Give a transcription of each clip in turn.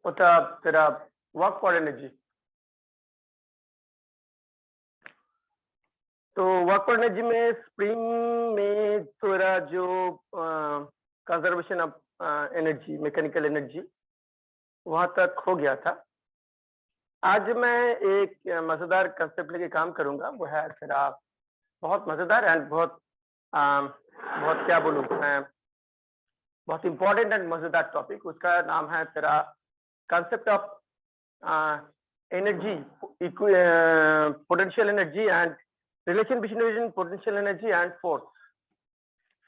होता तेरा work for energy. तो वर्क फॉर एनर्जी में स्प्रिंग में तेरा जो conservation of energy, mechanical energy वहां तक हो गया था। आज मैं एक मजेदार कंसेप्ट लेके काम करूंगा, वो है तेरा बहुत मजेदार एंड बहुत क्या बोलूं मैं, बहुत इंपॉर्टेंट एंड मजेदार टॉपिक। उसका नाम है तेरा concept of energy, potential energy and relation between potential energy and force,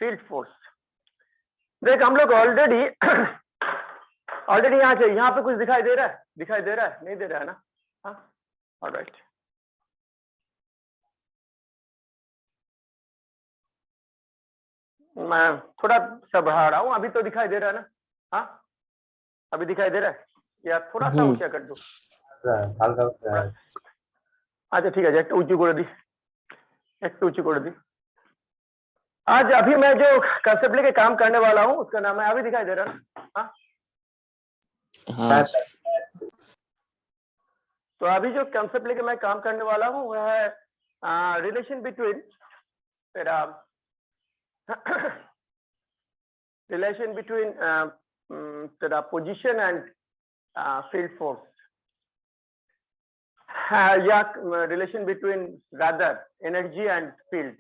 field force. देख हम लोग ऑलरेडी यहाँ पे कुछ दिखाई दे रहा है? नहीं दे रहा है ना? हाँ, ऑलराइट। मैं थोड़ा सा बढ़ा रहा हूँ, अभी तो दिखाई दे रहा है ना? हाँ, अभी दिखाई दे रहा है या थोड़ा सा ऊंचा कर दो? अच्छा ठीक है, एक ऊंची कर दी। आज अभी मैं जो कंसेप्ट लेके काम करने वाला हूँ उसका नाम है, अभी दिखाई दे रहा है ना? हाँ। तो अभी जो कंसेप्ट लेके मैं काम करने वाला हूँ वह है रिलेशन बिटवीन तेरा तेरा पोजीशन एंड फील्ड फोर्स, या relation between rather energy and field.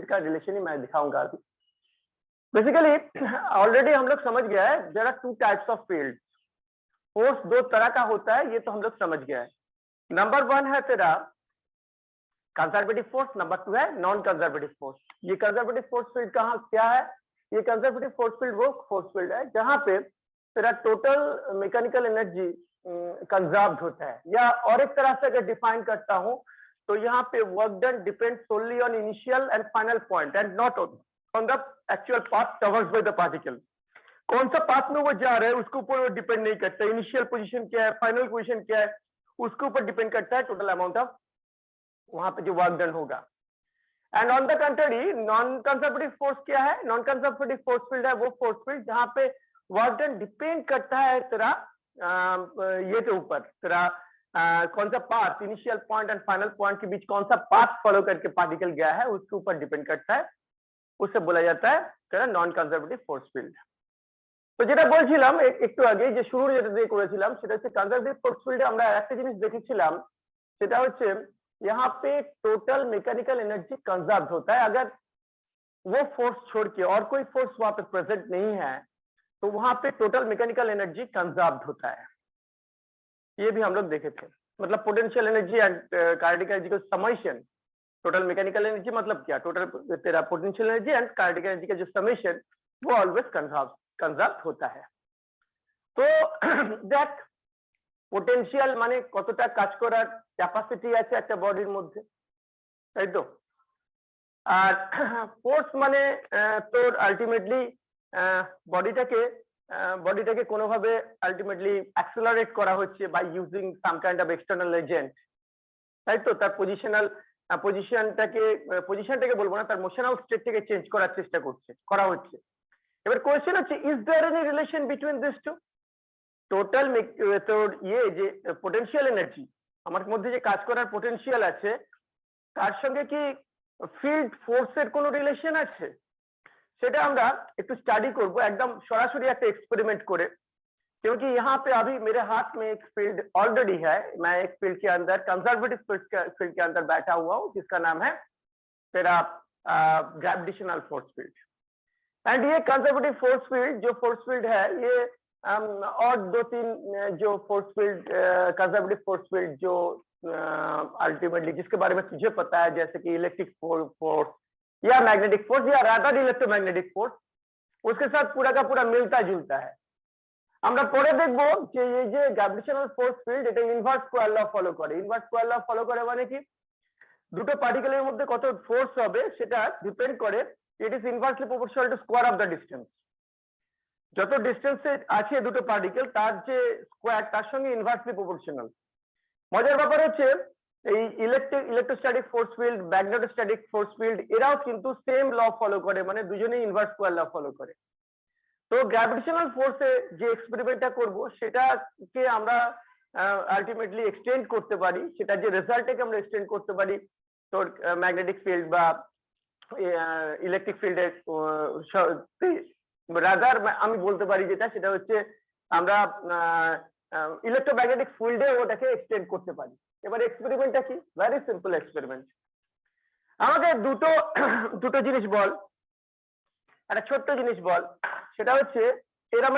का रिलेशन ही मैं दिखाऊंगा अभी। बेसिकली ऑलरेडी हम लोग समझ गया है there are two types of field. Force दो तरह का होता है, ये तो हम लोग समझ गया है। नंबर वन है तेरा कंजर्वेटिव फोर्स, नंबर टू है नॉन कंजर्वेटिव फोर्स। ये कंजर्वेटिव फोर्स फील्ड कहाँ क्या है? ये कंजर्वेटिव फोर्स फील्ड वो फोर्स फील्ड है जहां पे तेरा टोटल मैकेनिकल एनर्जी कंजर्व्ड होता है, या और एक तरह से अगर डिफाइन करता हूं तो यहाँ पे work done depends only on initial and final point and not on the actual path traversed by the particle. कौन सा पाथ में वो जा रहा है उसके ऊपर वो डिपेंड नहीं करता। इनिशियल पोजीशन क्या है, फाइनल पोजीशन क्या है, उसके ऊपर डिपेंड करता है टोटल अमाउंट ऑफ वहां पे जो वर्क डन होगा। And on the country non conservative force क्या है? नॉन कंजर्वेटिव फोर्स फील्ड है वो फोर्स फील्ड जहां पे वर्क डन डिपेंड करता है तेरा ये के ऊपर, तेरा कौन सा path, initial point and final point के बीच कौन सा पाथ फॉलो करके पार्टिकल गया है उसके ऊपर डिपेंड करता है। उसे बोला जाता है तेरा नॉन कंजर्वेटिव फोर्स फील्ड। তো যেটা বলছিলাম একটু আগে, যে শুরু যেটা দিয়ে করেছিলাম সেটা হচ্ছে কনজারভেটিভ ফোর্স ফিল্ডে আমরা একটা জিনিস দেখেছিলাম, সেটা হচ্ছে यहाँ पे टोटल मैकेनिकल एनर्जी कंजर्व होता है। अगर वो फोर्स छोड़ के और कोई फोर्स वहां पे प्रेजेंट नहीं है तो वहां पे टोटल मैकेनिकल एनर्जी कंजर्व होता है। ये भी हम लोग देखे थे। मतलब potential energy and kinetic energy का समेशन, टोटल मैकेनिकल एनर्जी मतलब क्या, टोटल तेरा potential energy and kinetic energy का जो समेशन वो ऑलवेज कंजर्व होता है। तो देख पोटेंशियल माने কতটা কাজ করার ক্যাপাসিটি আছে একটা বডির মধ্যে, তাই তো? আর ফোর্স মানে তোর আলটিমেটলি বডিটাকে কোনোভাবে আলটিমেটলি অ্যাক্সেলারেট করা হচ্ছে by using some kind of external agent, তাই তো? তার পজিশনটাকে বলবো না, তার মোশনাল স্টেটটাকে চেঞ্জ করার চেষ্টা করা হচ্ছে। এবার কোয়েশ্চেন হচ্ছে, is there any relation between this two? Total তোর যে পোটেনশিয়াল এনার্জি আমার মধ্যে যে কাজ করার পোটেনশিয়াল আছে তার সঙ্গে কি ফিল্ড ফোর্সের কোনো রিলেশন আছে? সেটা আমরা একটু स्टडी করব एकदम সরাসরি একটা एक्सपेरिमेंट করে, क्योंकि यहाँ पे अभी मेरे हाथ में एक फील्ड ऑलरेडी है। मैं एक फील्ड के अंदर, कंजर्वेटिव फील्ड के अंदर बैठा हुआ हूँ जिसका नाम है तेरा ग्रेविटेशनल फोर्स फील्ड। एंड ये कंजर्वेटिव फोर्स फील्ड जो फोर्स फील्ड है ये और दो तीन जो force field conservative force field जो अल्टीमेटली जिसके बारे में तुझे पता है, जैसे कि इलेक्ट्रिक फोर्स या मैग्नेटिक फोर्स या रादर इलेक्ट्रोमैग्नेटिक फोर्स, उसके साथ पूरा का पूरा मिलता जुलता है। আমরা পরে দেখবো যে এই যে গ্র্যাভিটেশনাল ফোর্স ফিল্ড এটা ইনভার্স স্কয়ার ল ফলো করে। ইনভার্স স্কয়ার ল ফলো করে মানে কি, দুটো পার্টিকেলের মধ্যে কত ফোর্স হবে সেটা ডিপেন্ড করে, it is inversely proportional to square of the distance. যত ডিস্টেন্সে আছে দুটো পার্টিকেল তার যে স্কয়ার তার সঙ্গে ইনভার্সলি প্রপোর্শনাল। মজার ব্যাপার হচ্ছে এই electrostatic force field, magnetostatic force field এরাও কিন্তু সেম ল ফলো করে, মানে দুজনেই ইনভার্স স্কয়ার ল ফলো করে। তো গ্র্যাভিটেশনাল ফোর্সে যে এক্সপেরিমেন্টটা করব সেটাকে আমরা আলটিমেটলি এক্সটেন্ড করতে পারি, সেটা যে রেজাল্টটাকে আমরা এক্সটেন্ড করতে পারি তোর ম্যাগনেটিক ফিল্ড বা ইলেকট্রিক ফিল্ডের রাদার আমি বলতে পারি যেটা সেটা হচ্ছে আমরা ইলেকট্রোম্যাগনেটিক ফিল্ডে ওটাকে এক্সটেন্ড করতে পারি। এবার এক্সপেরিমেন্টটা কি? Very simple experiment. আমাকে দুটো জিনিস বল, একটা ছোট্ট জিনিস বল, সেটা হচ্ছে এরকম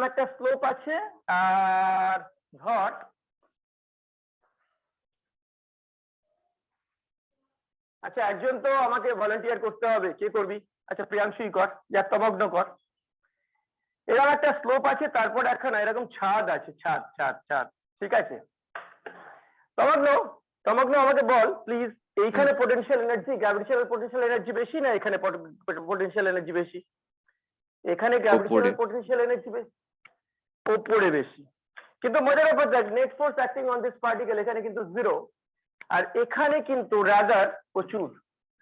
একটা স্লোপ আছে, আর ধর আচ্ছা একজন তো আমাকে ভলান্টিয়ার করতে হবে, কে করবি? আচ্ছা প্রিয়াংশুই কর, যা তমগ্ন কর। এরকম একটা স্লোপ আছে, তারপর এখন এরকম ছাদ আছে, ছাদ ছাদ ছাদ, ঠিক আছে? তমগ্ন আমাকে বল প্লিজ, এইখানে potential energy, gravitational potential energy বেশি না এখানে পোটেনশিয়াল এনার্জি বেশি? এখানে গ্র্যাভিটেশনাল পোটেনশিয়াল এনার্জি ওপরে বেশি, কিন্তু মজার ব্যাপার দেখ, net force acting on this particle এখানে কিন্তু 0, আর এখানে কিন্তু রাদার প্রচুর,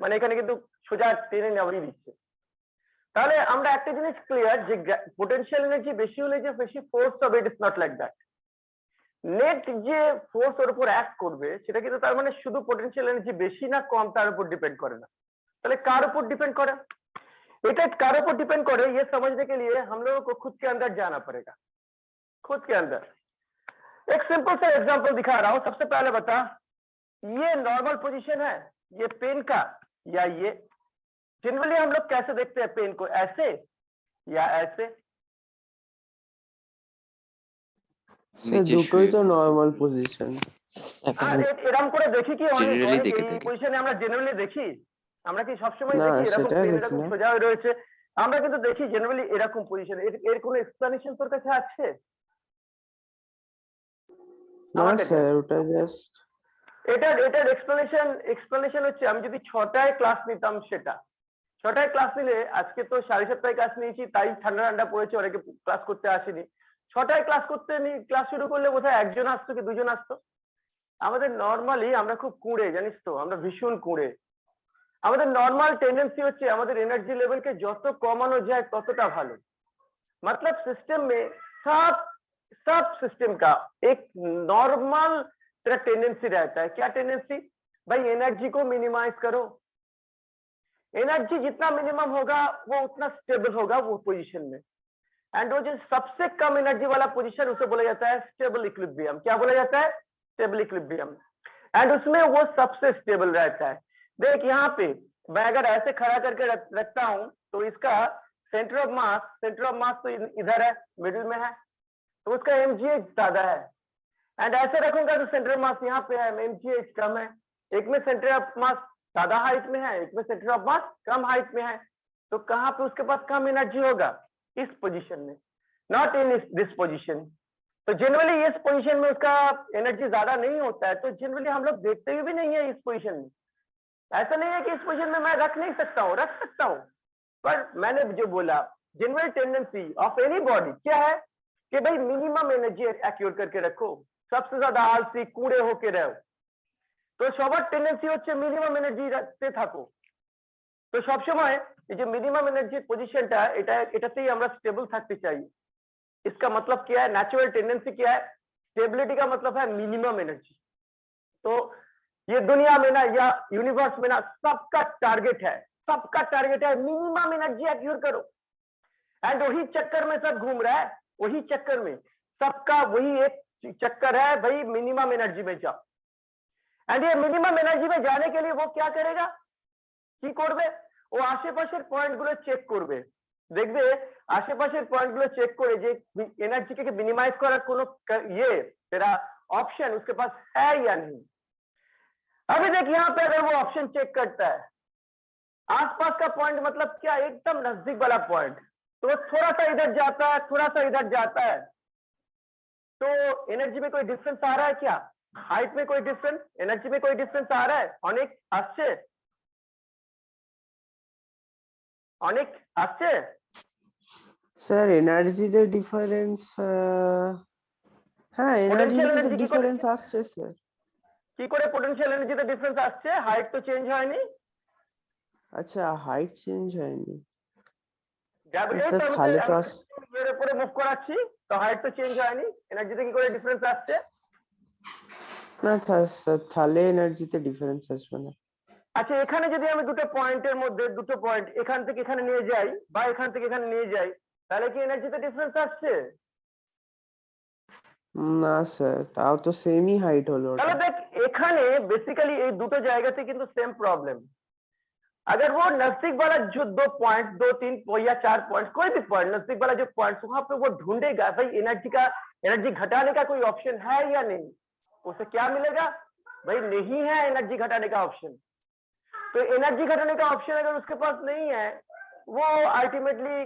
মানে এখানে কিন্তু সোজা টেনে নামিয়ে দিচ্ছে। তাহলে আমরা একটা জিনিস ক্লিয়ার যে পোটেনশিয়াল এনার্জি বেশি হলে যে বেশি ফোর্স হবে, it is not like that. Net যে ফোর্স ওর উপর অ্যাক্ট করবে সেটা কিন্তু তার মানে শুধু পোটেনশিয়াল এনার্জি বেশি না কম তার উপর डिपेंड করে না। তাহলে কার উপর डिपेंड করে? এটা कार ऊपर डिपेंड करे, ये समझने के लिए हम लोगों को खुद के अंदर जाना पड़ेगा। खुद के अंदर एक सिंपल सा एग्जांपल दिखा रहा हूं। सबसे पहले बता, ये नॉर्मल पोजीशन है ये पेन का, या ये जनरली हम लोग कैसे देखते हैं पेन को, ऐसे या ऐसे? দুটোই তো নরমাল পজিশন। এরকম করে দেখি কি অনেক এই পজিশনে আমরা জেনারেলি দেখি? আমরা কি সবসময় দেখি এরকম পেন এরকম সোজা হয়ে রয়েছে? আমরা কিন্তু দেখি জেনারেলি এরকম পজিশন। এর কোনো এক্সপ্লেনেশন তোর কাছে আছে? না স্যার, ওটা জাস্ট এটার এক্সপ্লেনেশন হচ্ছে, আমি যদি 6টায় ক্লাস নিতাম, সেটা 6টায় ক্লাস নিলে, আজকে তো 7:30টায় ক্লাস নিয়েছি তাই ঠান্ডা ঠান্ডা পড়েছে, অনেকে ক্লাস করতে আসেনি। 6টায় ক্লাস শুরু করলে বোধহয় একজন আসতো কি দুজন আসতো। আমাদের নর্মালি আমরা খুব কুঁড়ে, জানিস তো, আমরা ভীষণ কুঁড়ে। আমাদের নর্মাল টেंडेंसी হচ্ছে আমাদের एनर्जी लेवल के যত কমানো যায় ততটা ভালো। मतलब सिस्टम में सब सिस्टम का एक नॉर्मल तेरा टेंडेंसी रहता है। क्या टेंडेंसी? भाई एनर्जी को मिनिमाइज करो। एनर्जी जितना मिनिमम होगा वो उतना स्टेबल होगा वो पोजीशन में। एंड वो जो सबसे कम एनर्जी वाला पोजीशन उसे बोला जाता है स्टेबल इक्विलिब्रियम। क्या बोला जाता है? Stable equilibrium. एंड उसमें वो सबसे स्टेबल रहता है। देख यहाँ पे मैं अगर ऐसे खड़ा करके रखता हूं तो इसका सेंटर ऑफ मास तो इधर है, मिडिल में है, तो उसका mgh ज्यादा है। एंड ऐसे रखूंगा तो सेंटर ऑफ मास यहाँ पे है, mgh कम है। एक में सेंटर ऑफ मास ज्यादा हाइट में है, एक में centre of mass come height में है, तो कहाँ पे उसके पास कम एनर्जी होगा? इस पोजीशन में, नॉट इन दिस पोजीशन। तो जनरली इस पोजीशन में उसका एनर्जी ज्यादा नहीं होता है, तो जनरली हम लोग देखते हुए भी नहीं है इस पोजीशन में। ऐसा नहीं है कि इस पोजीशन में मैं रख नहीं सकता हूँ, रख सकता हूँ, पर मैंने जो बोला general tendency of any body क्या है कि भाई मिनिमम एनर्जी एक्यूर करके रखो, सबसे ज्यादा आलसी कूड़े होके रहो। तो সবার টেন্ডেন্সি হচ্ছে মিনিমাম এনার্জি রাখতে থাকো। তো সবসময় এই যে মিনিমাম এনার্জি পজিশনটা, এটাতেই আমরা স্টেবল থাকতে চাই। इसका मतलब क्या है? नेचुरल टेंडेंसी क्या है? स्टेबिलिटी का मतलब है मिनिमम एनर्जी। तो ये दुनिया में ना या यूनिवर्स में ना सबका टारगेट है मिनिमम एनर्जी एक्यूर करो। एंड वही चक्कर में सब घूम रहा है, वही चक्कर में सबका वही एक चक्कर है, भाई मिनिमम एनर्जी में जाओ। एंड ये मिनिमम एनर्जी में जाने के लिए वो क्या करेगा? কি করবে? ও আশেপাশের পয়েন্টগুলো চেক করবে। দেখবে আশেপাশের পয়েন্টগুলো চেক করে যে এনার্জিকে মিনিমাইজ করার কোনো ये तेरा ऑप्शन उसके पास है या नहीं। अभी देख यहाँ पे अगर वो ऑप्शन चेक करता है, आसपास का पॉइंट मतलब क्या? एकदम नजदीक वाला पॉइंट, तो वो थोड़ा सा इधर जाता है, थोड़ा सा इधर जाता है, तो एनर्जी में कोई डिफरेंस आ रहा है क्या? हाइट में कोई डिफरेंस, एनर्जी में कोई डिफरेंस आ रहा है? অনেক আসছে, অনেক আসছে স্যার। এনার্জিতে ডিফারেন্স, হ্যাঁ এনার্জিতে ডিফারেন্স আসছে স্যার। কি করে পোটেনশিয়াল এনার্জিতে ডিফারেন্স আসছে? হাইট তো চেঞ্জ হয়নি। আচ্ছা, হাইট চেঞ্জ হয়নি। আচ্ছা তাহলে তো এর উপরে মুভ করাচ্ছি, তো হাইট তো চেঞ্জ হয়নি, এনার্জিতে কি করে ডিফারেন্স আসছে? না স্যার, তাহলে এনার্জিতে ডিফারেন্স আসবে না। আচ্ছা, এখানে যদি আমি দুটো পয়েন্টের মধ্যে দুটো পয়েন্ট এখান থেকে এখানে নিয়ে যাই বা এখান থেকে এখানে নিয়ে যাই, তাহলে কি এনার্জিতে ডিফারেন্স আসছে? না স্যার, তাও তো সেমই হাইট হলো ওটা। তাহলে দেখ, এখানে বেসিক্যালি এই দুটো জায়গাতে কিন্তু सेम प्रॉब्लम। अगर वो नजदीक वाला जो दो पॉइंट, 2 3 या 4 पॉइंट, कोई भी पॉइंट नजदीक वाला जो पॉइंट, वहां पे वो ढूंढेगा भाई एनर्जी घटाने का कोई ऑप्शन है या नहीं, उसे क्या मिलेगा? भाई नहीं है एनर्जी घटाने का ऑप्शन। तो एनर्जी घटाने का ऑप्शन अगर उसके पास नहीं है, वो अल्टीमेटली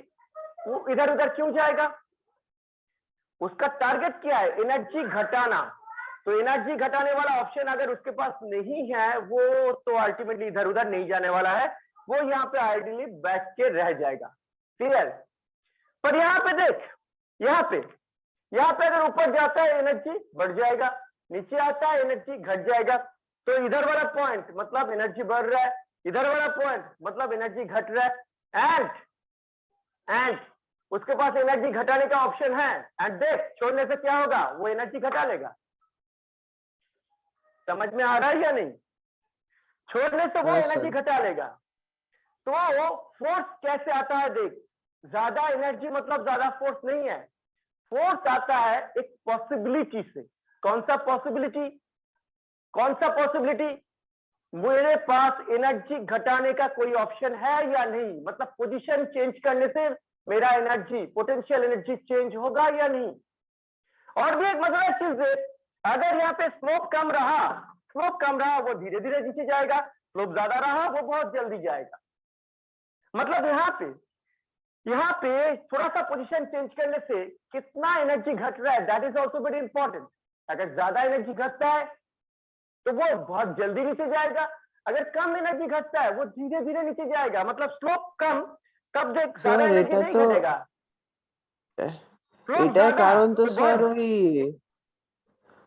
वो इधर उधर क्यों जाएगा? उसका टारगेट क्या है? एनर्जी घटाना। तो एनर्जी घटाने वाला ऑप्शन अगर उसके पास नहीं है, वो तो अल्टीमेटली इधर उधर नहीं जाने वाला है, वो यहाँ पे आइडियली बैठ के रह जाएगा। क्लियर? पर यहाँ पे देख, यहाँ पे अगर ऊपर जाता है एनर्जी बढ़ जाएगा, नीचे आता है एनर्जी घट जाएगा। तो इधर वाला पॉइंट मतलब एनर्जी बढ़ रहा है, इधर वाला पॉइंट मतलब एनर्जी घट रहा है, एंड उसके पास एनर्जी घटाने का ऑप्शन है, एंड देख छोड़ने से क्या होगा? वो एनर्जी घटा लेगा। समझ में आ रहा है या नहीं? छोड़ने से वो एनर्जी घटा लेगा। तो फोर्स कैसे आता है देख, ज्यादा एनर्जी मतलब ज्यादा फोर्स नहीं है, फोर्स आता है एक पॉसिबिलिटी से। कौन सा पॉसिबिलिटी? मेरे पास एनर्जी घटाने का कोई ऑप्शन है या नहीं, मतलब पोजीशन चेंज करने से मेरा एनर्जी, पोटेंशियल एनर्जी चेंज होगा या नहीं। और भी एक मजेदार चीज है, अगर यहाँ पे स्लोप कम रहा वो धीरे धीरे नीचे जाएगा, स्लोप ज्यादा रहा वो बहुत जल्दी जाएगा। मतलब यहाँ पे थोड़ा सा पोजीशन चेंज करने से कितना एनर्जी घट रहा है, that is also very important. अगर ज्यादा एनर्जी घटता है तो वो बहुत जल्दी नीचे जाएगा, अगर कम एनर्जी घटता है वो धीरे धीरे नीचे जाएगा। मतलब स्लोप कम, तब देख ज्यादा एनर्जी नहीं घटेगा। এটার কারণ তো স্যার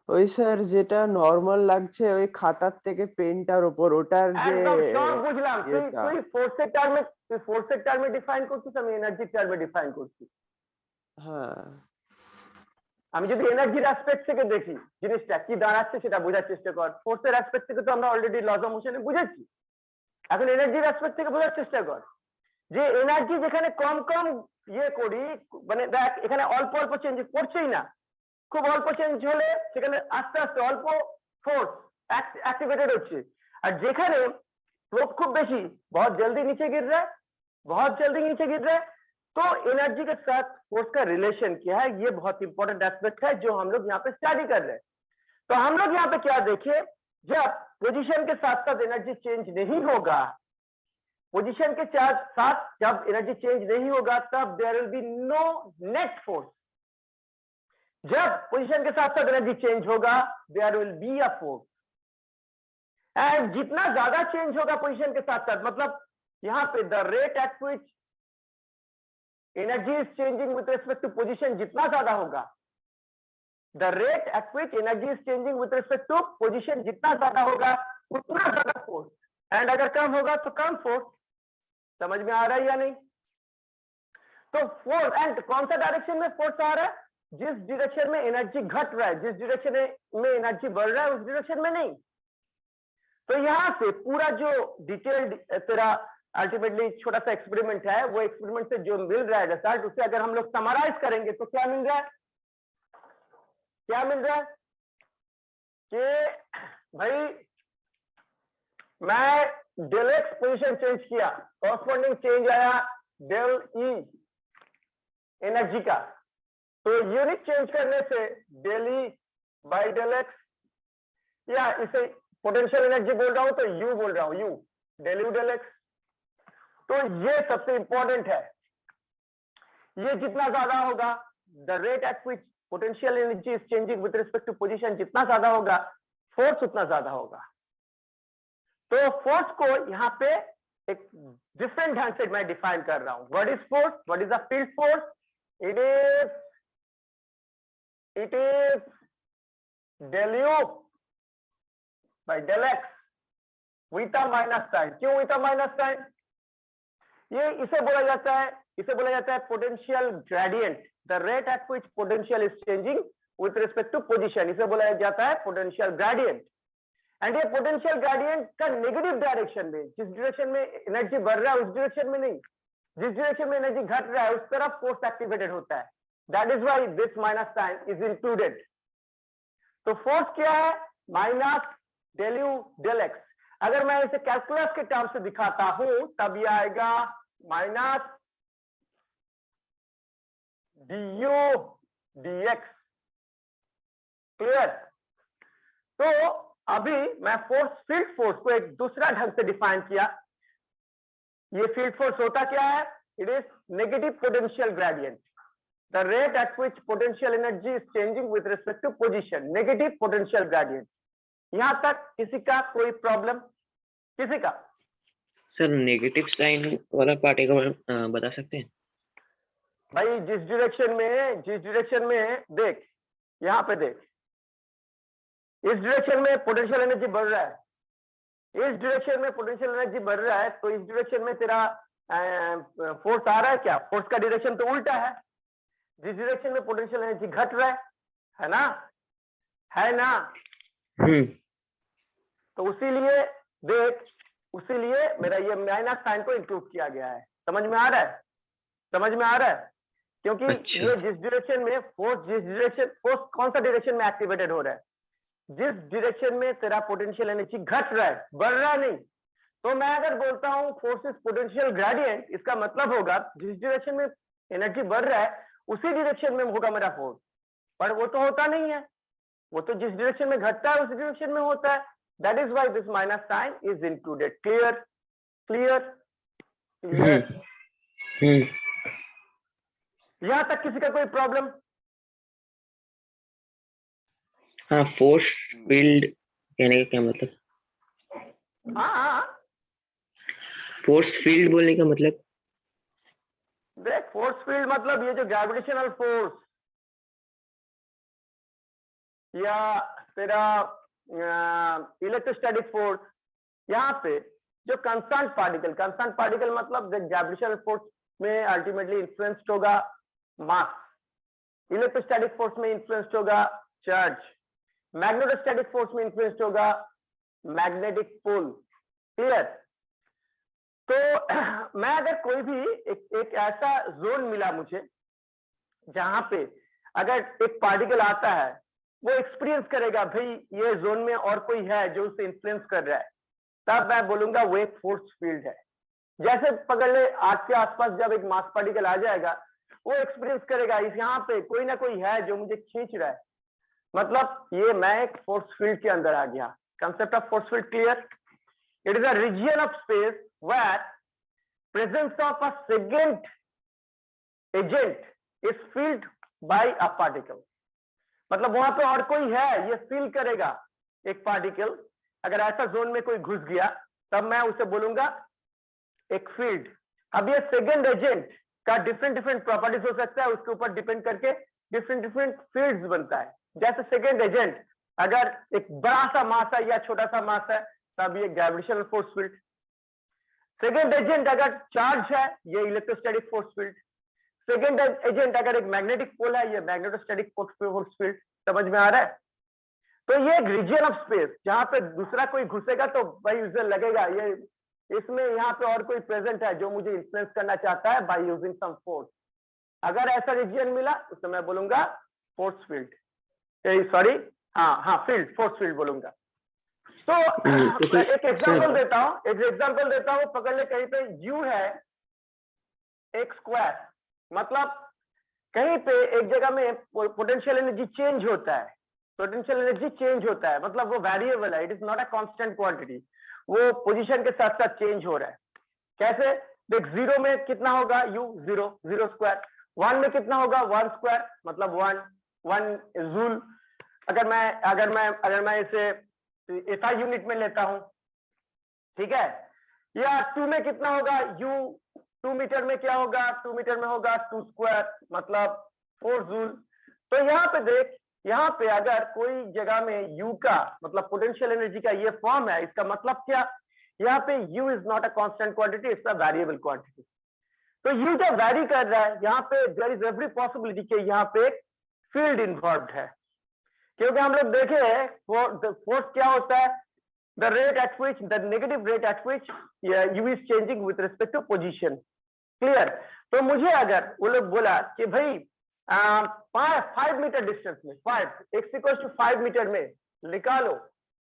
ওই স্যার যেটা নরমাল লাগছে ওই খাতার থেকে পেনটার উপর, ওটার যে একদম সব বুঝলাম। তুই ফোর্সের টার্মে ডিফাইন করছিস, আমি এনার্জির টার্মে ডিফাইন করছি। হ্যাঁ, আমি যদি এনার্জির অ্যাসপেক্ট থেকে দেখি জিনিসটা কি দাঁড়াচ্ছে সেটা বোঝার চেষ্টা কর। ফোর্সের অ্যাসপেক্ট থেকে তো আমরা অলরেডি লজ অফ মোশনে বুঝেছি, এখন এনার্জির অ্যাসপেক্ট থেকে বোঝার চেষ্টা কর যে এনার্জি যেখানে কম কম ইয়ে করি, মানে দেখ এখানে অল্প অল্প চেঞ্জ করছেই না, খুব অল্প চেঞ্জ হলে সেখানে আস্তে আস্তে অল্প ফোর্স एक्टिवेटेड হচ্ছে, আর যেখানে स्लोप खूब बेसी बहुत जल्दी नीचे गिर रहा है, तो एनर्जी के साथ फोर्स का रिलेशन क्या है, ये बहुत इंपॉर्टेंट एस्पेक्ट है जो हम लोग यहाँ पे स्टडी कर रहे हैं। तो हम लोग यहाँ पे क्या देखे, जब पोजीशन के साथ साथ एनर्जी चेंज नहीं होगा, पोजीशन के साथ जब एनर्जी चेंज नहीं होगा तब there will be no net force. जब पोजीशन के साथ साथ एनर्जी चेंज होगा there will be a force, and जितना ज्यादा चेंज होगा पोजीशन के साथ साथ, मतलब यहाँ पे the rate at which energy is changing with respect to position जितना ज्यादा होगा, the rate at which energy is changing with respect to position जितना ज्यादा होगा उतना ज्यादा फोर्स, एंड अगर कम होगा तो कम फोर्स। समझ में आ रहा है या नहीं? तो फोर्स, एंड कौन सा डायरेक्शन में फोर्स आ रहा है? जिस डायरेक्शन में एनर्जी घट रहा है, जिस डायरेक्शन में एनर्जी बढ़ रहा है उस डायरेक्शन में नहीं। तो यहाँ से पूरा जो डिटेल्ड तेरा अल्टीमेटली छोटा सा एक्सपेरिमेंट है, वो एक्सपेरिमेंट से जो मिल रहा है रिजल्ट, उसे अगर हम लोग समराइज करेंगे तो क्या मिल रहा है कि भाई मैं डेल एक्स पोजिशन चेंज किया, कॉरस्पॉन्डिंग चेंज आया डेल ई एनर्जी का, तो यूनिट चेंज करने से del E by del x, या इसे पोटेंशियल एनर्जी बोल रहा हूं तो यू बोल रहा हूं, U del U del x. तो ये सबसे इंपॉर्टेंट है, ये जितना ज्यादा होगा the rate at which potential energy is changing with respect to position जितना ज्यादा होगा फोर्स उतना ज्यादा होगा। तो फोर्स को यहाँ पे एक डिफरेंट ढंग से मैं डिफाइन कर रहा हूं। What is force? What is a field force? It is del U by del x with a minus sign. क्यों with a माइनस साइन? ये इसे बोला जाता है इसे बोला जाता है potential gradient, the rate at which potential is changing with respect to position, इसे बोला जाता है पोटेंशियल ग्रेडियंट। एंड ये पोटेंशियल ग्रेडियंट का नेगेटिव डायरेक्शन में, जिस डायरेक्शन में एनर्जी बढ़ रहा है उस डायरेक्शन में नहीं, जिस डायरेक्शन में एनर्जी घट रहा है उस तरफ फोर्स एक्टिवेटेड होता है। That is why this minus sign is included. तो फोर्स क्या है? Minus del U del x. अगर मैं इसे कैलकुलस के टर्म से दिखाता हूं तब ये आएगा minus D U D x. Clear? तो अभी मैं फोर्स, फील्ड फोर्स को एक दूसरा ढंग से डिफाइन किया। ये फील्ड फोर्स होता क्या है? It is negative potential gradient, the rate at which potential energy is changing with respect to position, negative potential gradient. यहां तक किसी का कोई प्रॉब्लम? किसी का? सर नेगेटिव साइन वाला पार्टिकल बता सकते हैं? भाई जिस डायरेक्शन में देख, यहां पे देख, इस डायरेक्शन में पोटेंशियल एनर्जी बढ़ रहा है, इस डायरेक्शन में पोटेंशियल एनर्जी बढ़ रहा है, तो इस डायरेक्शन में तेरा फोर्स आ रहा है क्या? फोर्स का डायरेक्शन तो उल्टा है। जिस डायरेक्शन में पोटेंशियल एनर्जी घट रहा है ना, है ना? तो उसीलिए देख, उसीलिए मेरा ये माइनस साइन को इंक्लूड किया गया है। समझ में आ रहा है? समझ में आ रहा है? क्योंकि अच्छा। ये जिस डायरेक्शन में फोर्स कौन सा डायरेक्शन में एक्टिवेटेड हो रहा है? जिस डायरेक्शन में तेरा पोटेंशियल एनर्जी घट रहा है, बढ़ रहा नहीं। तो मैं अगर बोलता हूं फोर्स इज पोटेंशियल ग्रेडियंट, इसका मतलब होगा जिस डायरेक्शन में एनर्जी बढ़ रहा है उसी डायरेक्शन में होगा मेरा फोर्स। पर वो तो होता नहीं है, वो तो जिस डायरेक्शन में घटता है उस डायरेक्शन में होता है। That is why this minus sign is included. Clear? Clear? Clear? यहां तक किसी का कोई प्रॉब्लम? हाँ, फोर्स फील्ड कहने का क्या मतलब? हाँ, फोर्स फील्ड बोलने का मतलब? देख, फोर्स फील्ड मतलब ये जो ग्रेविटेशनल फोर्स या तेरा इलेक्ट्रोस्टैटिक फोर्स, यहाँ पे जो कंस्टेंट पार्टिकल मतलब ग्रेविटेशनल फोर्स में अल्टीमेटली इन्फ्लुएंस्ड होगा मास, इलेक्ट्रोस्टैटिक फोर्स में इन्फ्लुएंस्ड होगा चार्ज, मैग्नेटोस्टैटिक फोर्स में इन्फ्लुएंस्ड होगा मैग्नेटिक पोल। क्लियर? तो मैं अगर कोई भी एक ऐसा जोन मिला मुझे जहां पे अगर एक पार्टिकल आता है, वो एक्सपीरियंस करेगा भाई ये जोन में और कोई है जो उसे इन्फ्लुएंस कर रहा है, तब मैं बोलूंगा वो एक फोर्स फील्ड है। जैसे पकड़ ले, आज के आसपास जब एक मास पार्टिकल आ जाएगा, वो एक्सपीरियंस करेगा इस यहाँ पे कोई ना कोई है जो मुझे खींच रहा है, मतलब ये मैं एक फोर्स फील्ड के अंदर आ गया। Concept of force field clear? It is a region of space where presence of a second agent is filled by a particle। मतलब वहां पे और कोई है, ये फील करेगा एक पार्टिकल। अगर ऐसा जोन में कोई घुस गया तब मैं उसे बोलूंगा एक फील्ड। अब ये सेकेंड एजेंट का डिफरेंट प्रॉपर्टीज हो सकता है, उसके ऊपर डिपेंड करके डिफरेंट फील्ड्स बनता है। जैसे सेकेंड एजेंट अगर एक बड़ा सा मास है या छोटा सा मास है तब ये gravitational force field. Second agent अगर चार्ज है ये electrostatic force field. Second agent अगर एक मैग्नेटिक पोल है ये मैग्नेटोस्टैटिक फोर्स फील्ड। समझ में आ रहा है? तो ये एक रीजन ऑफ स्पेस जहां पे दूसरा कोई घुसेगा तो भाई उसे लगेगा ये इसमें यहाँ पे और कोई प्रेजेंट है जो मुझे इन्फ्लुएंस करना चाहता है बाय यूजिंग सम फोर्स। अगर ऐसा रीजन मिला तो मैं बोलूंगा फोर्स फील्ड, सॉरी हाँ फील्ड, फोर्स फील्ड बोलूंगा। तो एक एग्जांपल देता हूँ, पकड़ ले कहीं पे u है एक स्क्वायर, मतलब कहीं पे एक जगह में पोटेंशियल एनर्जी चेंज होता है, मतलब वो वेरिएबल है, it is not a constant quantity, वो पोजीशन के साथ साथ चेंज हो रहा है। कैसे? देख, 0 में कितना होगा u, 0 स्क्वायर, 1 में कितना होगा 1 स्क्वायर, मतलब 1 जूल। अगर मैं इसे SI यूनिट में लेता हूं, ठीक है, या 2 में कितना होगा u, 2 मीटर में क्या होगा, 2 मीटर में होगा 2 स्क्वायर, मतलब 4 जूल। तो यहाँ पे देख, यहाँ पे अगर कोई जगह में u का मतलब पोटेंशियल एनर्जी का ये फॉर्म है, इसका मतलब क्या? यहाँ पे u is not a constant quantity, it's a variable quantity. तो यू जब वैरी कर रहा है यहाँ पे देयर इज एवरी पॉसिबिलिटी कि यहाँ पे फील्ड इन्वॉल्व है, क्योंकि हम लोग देखे फोर्स क्या होता है, the rate at which the negative rate at which u is changing with respect to position. Clear? तो मुझे अगर वो लोग बोला कि भाई 5 मीटर डिस्टेंस में 5 x इक्वल टू 5 मीटर में निकालो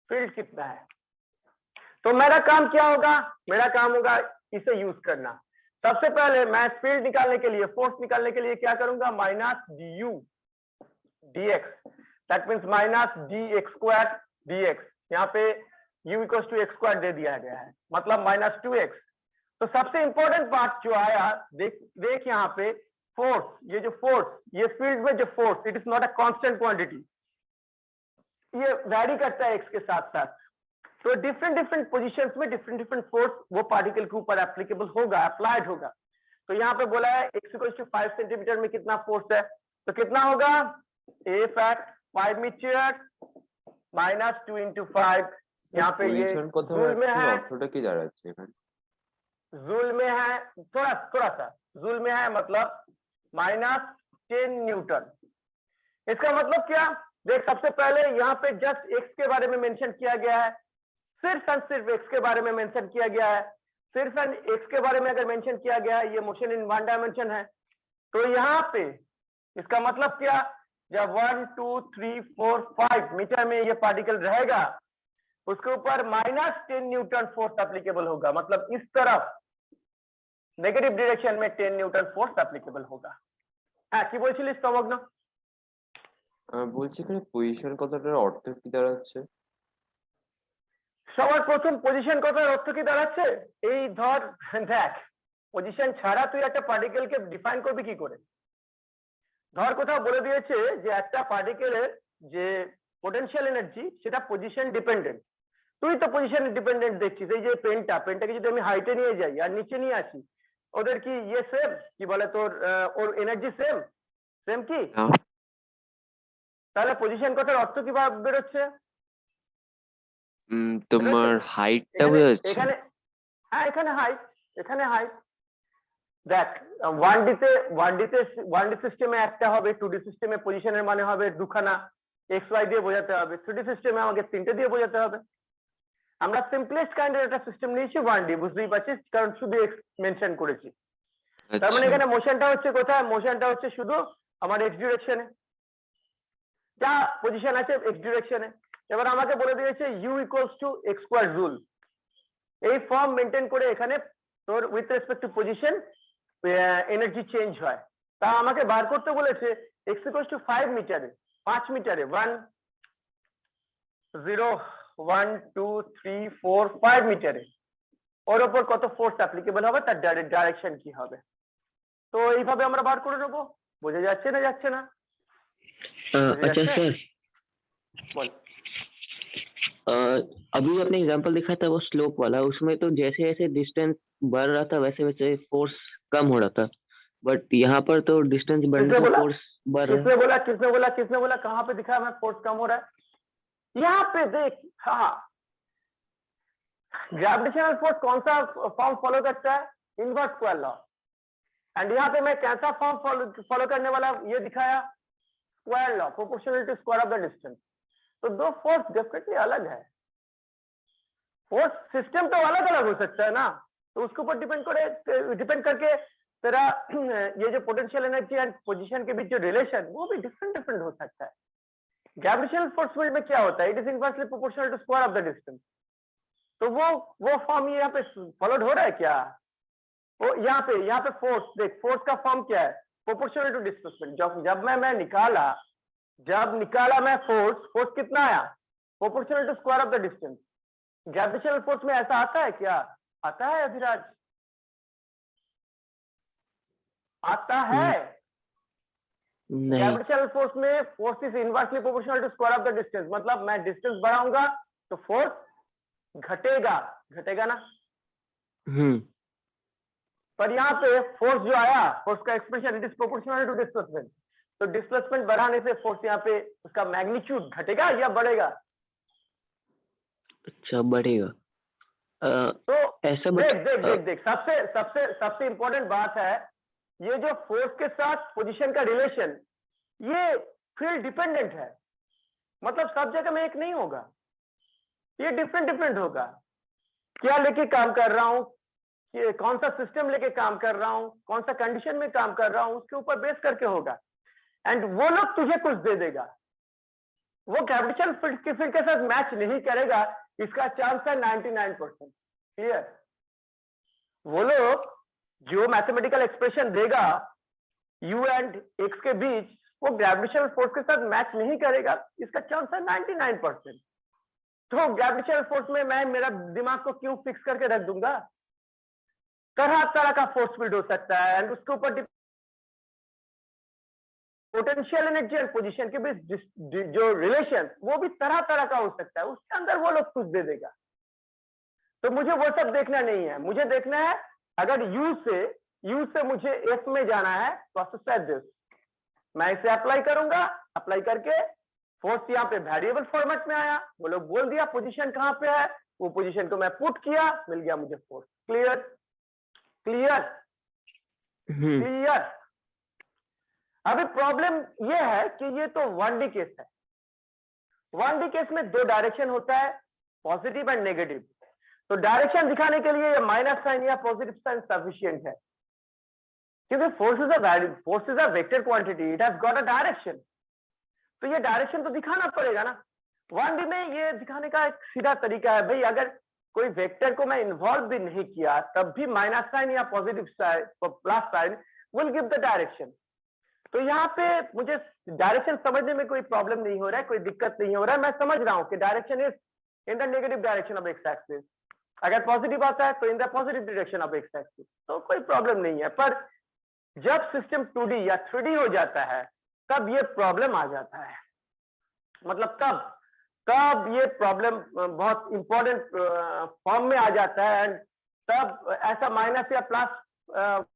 फील्ड कितना है, तो मेरा काम क्या होगा, मेरा काम होगा इसे यूज करना। सबसे पहले मैं फील्ड निकालने के लिए, फोर्स निकालने के लिए क्या करूंगा, minus du dx, that means minus dx square dx, यहाँ पे u equal to X square दे दिया गया है, मतलब माइनस 2x। तो सबसे इंपॉर्टेंट पार्ट जो आया, देख यहाँ पे फोर्स, ये जो फोर्स, ये फील्ड में जो force, it is not a constant quantity, ये वैरी करता है x के साथ साथ। तो डिफरेंट पोजीशंस में डिफरेंट फोर्स वो पार्टिकल के ऊपर एप्लीकेबल होगा, अप्लाइड होगा। तो यहाँ पे बोला है x इक्वल टू 5 सेंटीमीटर में कितना फोर्स है, तो कितना होगा, F at 5 meter minus 2 into 5, यहाँ पे ये जूल में है, অর্থটা কি দাঁড়াচ্ছে এখানে? जूल में है, थोड़ा सा जूल में है, मतलब माइनस 10 न्यूटन। इसका मतलब क्या, देख सबसे पहले यहाँ पे जस्ट एक्स के बारे में मेंशन किया गया है, सिर्फ एंड सिर्फ एक्स के बारे में मेंशन किया गया है, सिर्फ एंड एक्स के बारे में अगर मेंशन किया गया है, ये मोशन इन वन डायमेंशन है। तो यहाँ पे इसका मतलब क्या, जब 1 2 3 4 5 मीटर में ये पार्टिकल रहेगा, उसके ऊपर माइनस 10 न्यूटन फोर्स एप्लीकेबल होगा, मतलब इस तरफ नेगेटिव डायरेक्शन में 10 न्यूटन फोर्स एप्लीकेबल होगा। হ্যাঁ কি বলছিলিস তমগ্ন? বলছি এখানে পজিশন কথাটার অর্থ কি দাঁড়াচ্ছে? সবার প্রথম পজিশন কথার অর্থ কি দাঁড়াচ্ছে, এই ধর দেখ পজিশন ছাড়া তুই একটা পার্টিকেলকে ডিফাইন করবি কি করে। ধর কোথাও বলে দিয়েছে যে একটা পার্টিকেলের যে পোটেনশিয়াল এনার্জি সেটা পজিশন ডিপেন্ডেন্ট, তুই তো পজিশন ডিপেন্ডেন্ট দেখছিস। এই যে পেনটাকে যদি আমি হাইটে নিয়ে যাই আর নিচে নিয়ে আসি, ওদের কি ইয়ে সেম, কি বলে তোর ওর এনার্জি সেম কি, তাহলে পজিশন কথার অর্থ কি বেরোচ্ছে, তোমার হাইটটা বোঝা যাচ্ছে এখানে, হ্যাঁ এখানে হাইট দেখ, 1D সিস্টেমে একটা হবে, 2D সিস্টেমে পজিশনের মানে হবে দুখানা, এক্স ওয়াই দিয়ে বোঝাতে হবে, 3D সিস্টেমে আমাকে 3টে দিয়ে বোঝাতে হবে। আমরা সিম্পলেস্ট কাইন্ডের একটা সিস্টেম নিয়েছি 1D, বুঝতেই পারছিস, কারণ শুধু এক্স মেনশন করেছি। তার মানে এখানে মোশনটা হচ্ছে কোথায়, মোশনটা হচ্ছে শুধু আমার এক্স ডিরেকশনে, যা পজিশন আছে এক্স ডিরেকশনে। এবার আমাকে বলে দিয়েছে u equals to x square joule, এই ফর্ম মেনটেন করে এখানে তোর with respect to position energy change হয়। তা আমাকে বার করতে বলেছে x ইকুয়ালস টু 5 মিটারে, 5 মিটারে 1 0 1 2 3 4 5 মিটারে ওর উপর কত ফোর্স অ্যাপ্লিকেবল হবে, তার ডাইরেকশন কি হবে। তো এইভাবে আমরা বার করে নেব। বোঝা যাচ্ছে না যাচ্ছে না? अच्छा सर, बोल। अभी आपने एग्जांपल दिखा था वो स्लोप वाला, उसमें तो जैसे जैसे डिस्टेंस बढ़ रहा था वैसे वैसे फोर्स कम हो रहा था, बट यहाँ पर तो डिस्टेंस बढ़ने किसने से बोला? फोर्स बढ़ रहा है। किसने बोला कहाँ पे दिखा है फोर्स कम हो रहा है? यहाँ पे देख, हाँ ग्रेविटेशनल फोर्स कौन सा फॉर्म फॉलो करता है, इनवर्स स्क्वायर लॉ। एंड यहाँ पे मैं कैसा फॉर्म फॉलो करने वाला ये दिखाया, square law, proportional to square of the distance. तो दो फोर्स डेफिनेटली अलग है, फोर्स सिस्टम तो अलग अलग हो सकता है ना, तो उसके ऊपर डिपेंड करके तेरा ये जो पोटेंशियल एनर्जी एंड पोजीशन के बीच जो रिलेशन वो भी डिफरेंट हो सकता है। ग्रेविटेशनल फोर्स फील्ड में क्या होता है, it is inversely proportional to square of the distance. तो वो फॉर्म यहाँ पे फॉलोड हो रहा है क्या, वो यहाँ पे फोर्स देख, फोर्स का फॉर्म क्या है, प्रोपोर्शनल टू डिस्प्लेसमेंट। जब मैं निकाला मैं फोर्स कितना आया, proportional to square of the distance. Gravitational force में ऐसा आता है क्या, आता है अभिराज, आता है? नहीं, ग्रेविटेशनल फोर्स में force is inversely proportional to square of the distance, मतलब मैं डिस्टेंस बढ़ाऊंगा तो फोर्स घटेगा ना। पर यहाँ पे फोर्स जो आया, फोर्स का expression it is proportional to displacement, तो डिस्प्लेसमेंट बढ़ाने से फोर्स यहाँ पे उसका मैग्नीट्यूड घटेगा या बढ़ेगा? अच्छा बढ़ेगा। तो ऐसा देख बट देख देख देख सबसे सबसे सबसे इंपॉर्टेंट बात है, ये जो फोर्स के साथ पोजीशन का रिलेशन, ये फील्ड डिपेंडेंट है। मतलब सब जगह में एक नहीं होगा, ये डिफरेंट डिफरेंट होगा। क्या लेके काम कर रहा हूँ, कि कौन सा सिस्टम लेके काम कर रहा हूँ, कौन सा कंडीशन में काम कर रहा हूँ, उसके ऊपर बेस करके होगा। एंड वो लोग तुझे कुछ दे देगा, वो ग्रेविटेशनल फील्ड के साथ मैच नहीं करेगा, इसका चांस है 99%। क्लियर? वो लोग जो मैथमेटिकल एक्सप्रेशन देगा u एंड x के बीच, वो ग्रेविटेशनल फोर्स के साथ मैच नहीं करेगा, इसका चांस है 99%। तो ग्रेविटेशनल फोर्स में मैं मेरा दिमाग को क्यों फिक्स करके रख दूंगा? तरह तरह का फोर्स फील्ड हो सकता है, एंड उसके ऊपर पोटेंशियल एनर्जी एंड पोजीशन के बीच जो रिलेशन, वो भी तरह तरह का हो सकता है, उसके अंदर वो लोग कुछ दे देगा। तो मुझे वो सब देखना नहीं है, मुझे देखना है अगर U से मुझे S में जाना है, प्रोसेस दिस, मैं इसे अप्लाई करूंगा, अप्लाई करके फोर्स यहाँ पे वेरिएबल फॉर्मेट में आया, वो लोग बोल दिया पोजीशन कहाँ पे है, वो पोजीशन को मैं पुट किया, मिल गया मुझे फोर्स। क्लियर? क्लियर? क्लियर? अभी प्रॉब्लम ये है कि ये तो 1D केस है। 1D केस में दो डायरेक्शन होता है, पॉजिटिव एंड नेगेटिव। तो डायरेक्शन दिखाने के लिए ये माइनस साइन या पॉजिटिव साइन सफिशिएंट है, क्योंकि force is a vector quantity, it has got a direction. तो ये डायरेक्शन तो दिखाना पड़ेगा ना। 1D में ये दिखाने का एक सीधा तरीका है, भाई अगर कोई वेक्टर को मैं इन्वॉल्व भी नहीं किया, तब भी माइनस साइन या positive sign plus sign will give the direction. तो यहाँ पे मुझे डायरेक्शन समझने में कोई प्रॉब्लम नहीं हो रहा है, कोई दिक्कत नहीं हो रहा है। मैं समझ रहा हूँ कि direction is in the negative direction of x axis, अगर पॉजिटिव आता है तो in the positive direction of x axis, तो कोई प्रॉब्लम नहीं है। पर जब सिस्टम 2D या 3D हो जाता है, तब ये प्रॉब्लम आ जाता है। मतलब तब ये प्रॉब्लम बहुत इंपॉर्टेंट फॉर्म में आ जाता है, एंड तब ऐसा माइनस या प्लस